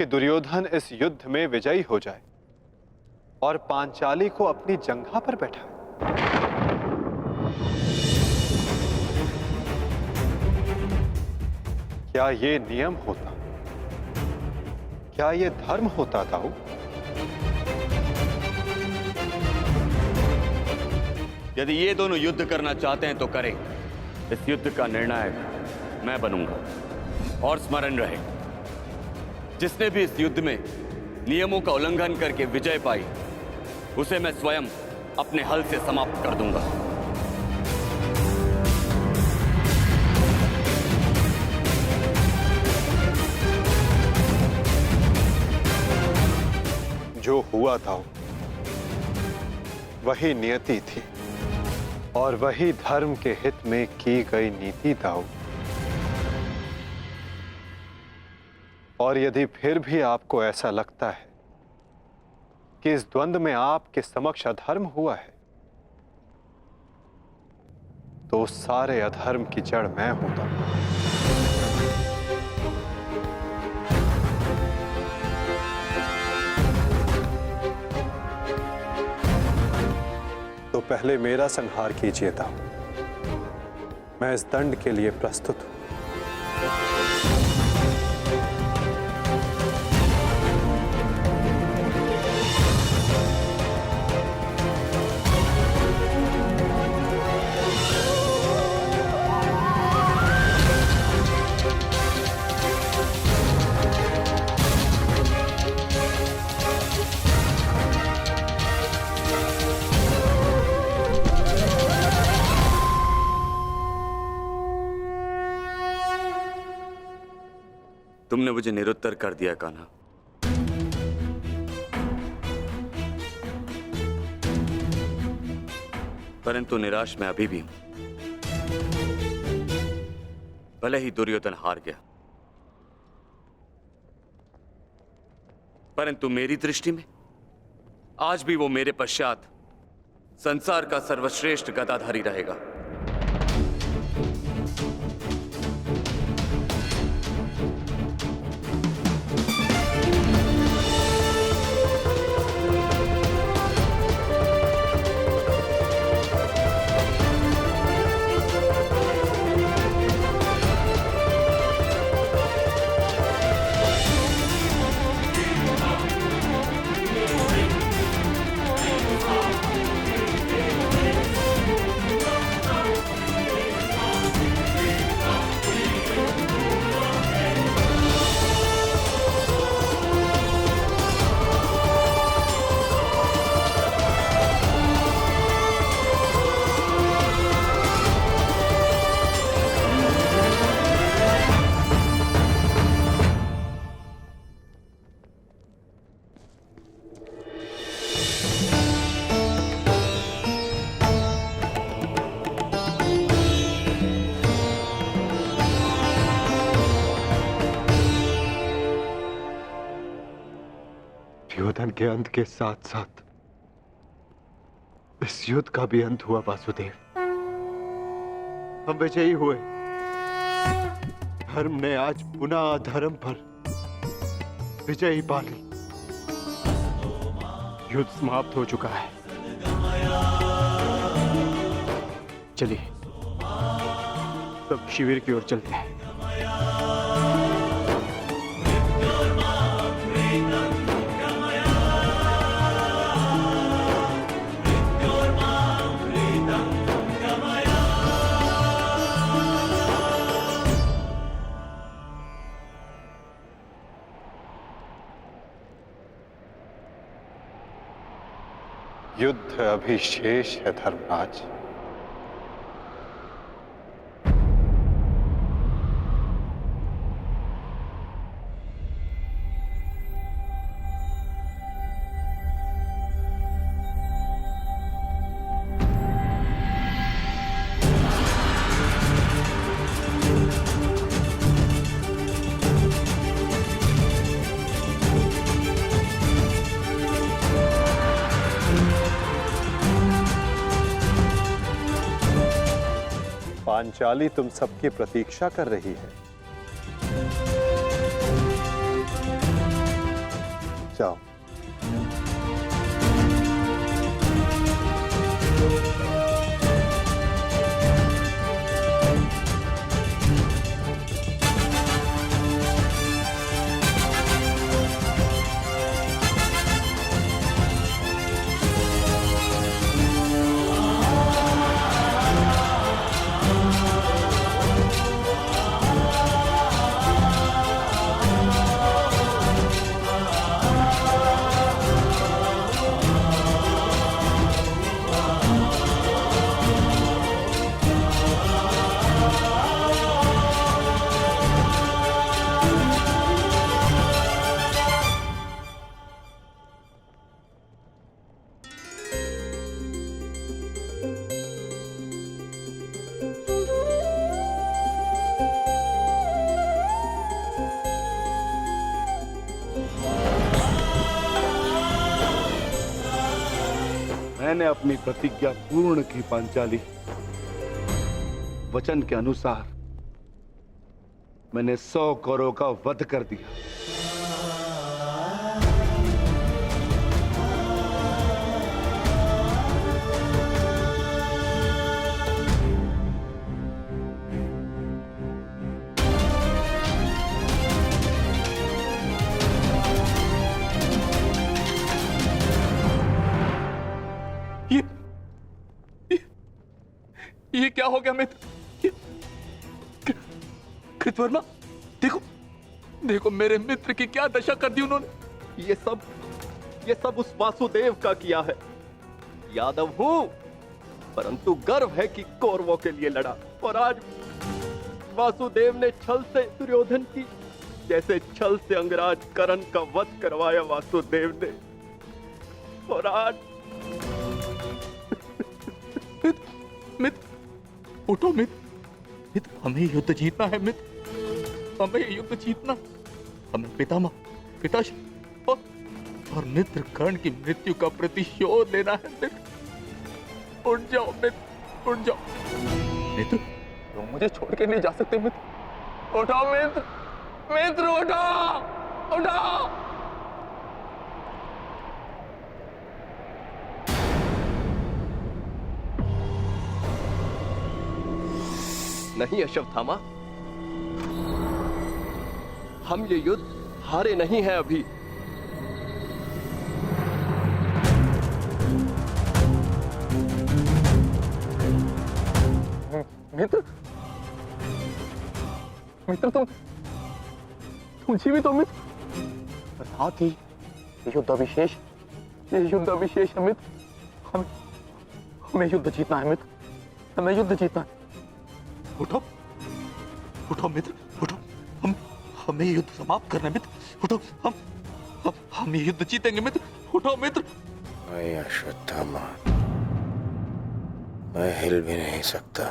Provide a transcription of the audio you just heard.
कि दुर्योधन इस युद्ध में विजयी हो जाए और पांचाली को अपनी जंघा पर बैठाए। क्या ये नियम होता? क्या ये धर्म होता दाऊ? यदि ये दोनों युद्ध करना चाहते हैं तो करें। इस युद्ध का निर्णायक मैं बनूंगा। और स्मरण रहे, जिसने भी इस युद्ध में नियमों का उल्लंघन करके विजय पाई, उसे मैं स्वयं अपने हल से समाप्त कर दूंगा। जो हुआ था वही नियति थी और वही धर्म के हित में की गई नीति दाऊ। और यदि फिर भी आपको ऐसा लगता है कि इस द्वंद्व में आपके समक्ष अधर्म हुआ है, तो उस सारे अधर्म की जड़ मैं हूं दाऊ। तो पहले मेरा संहार कीजिए दाऊ। मैं इस दंड के लिए प्रस्तुत हूं। तुमने मुझे निरुत्तर कर दिया कान्हा। परंतु निराश मैं अभी भी हूं। भले ही दुर्योधन हार गया, परंतु मेरी दृष्टि में आज भी वो मेरे पश्चात संसार का सर्वश्रेष्ठ गदाधारी रहेगा। दुर्योधन के अंत के साथ साथ इस युद्ध का भी अंत हुआ वासुदेव। हम विजयी हुए। धर्म ने आज पुनः अधर्म पर विजयी पा ली। युद्ध समाप्त हो चुका है। चलिए सब शिविर की ओर चलते हैं। युद्ध अभी शेष है धर्मराज। पांचाली तुम सबकी प्रतीक्षा कर रही है। जाओ। मैंने अपनी प्रतिज्ञा पूर्ण की पांचाली। वचन के अनुसार मैंने 100 कौरवों का वध कर दिया। ये क्या हो गया मित्र? कृतवर्मा, देखो देखो मेरे मित्र की क्या दशा कर दी उन्होंने। ये सब उस वासुदेव का किया है। यादव हूं, परंतु गर्व है कि कौरवों के लिए लड़ा। और आज वासुदेव ने छल से दुर्योधन की जैसे छल से अंगराज कर्ण का वध करवाया वासुदेव ने। और आज मित्र उठो मित्र, हमें युद्ध जीतना है मित्र, हमें युद्ध जीतना। हमें पिताश्री और मित्र कर्ण की मृत्यु का प्रतिशोध लेना है मित्र। उठ जाओ मित्र, उठ जाओ मित्र, तुम मुझे छोड़ के नहीं जा सकते मित्र। उठो मित्र, मित्र उठो, उठो। नहीं अश्वत्थामा, हम ये युद्ध हारे नहीं हैं अभी। मित्र, मित्र तुम जीवित हो मित्र। साथ ही ये युद्ध अविशेष है मित्र। हमें युद्ध जीतना है मित्र, हमें युद्ध जीतना है। उठो उठो मित्र, उठो, हमें युद्ध समाप्त करना है मित्र। उठो, हम ये युद्ध जीतेंगे मित्र। उठो मित्र। मैं अश्वत्थामा, मैं हिल भी नहीं सकता।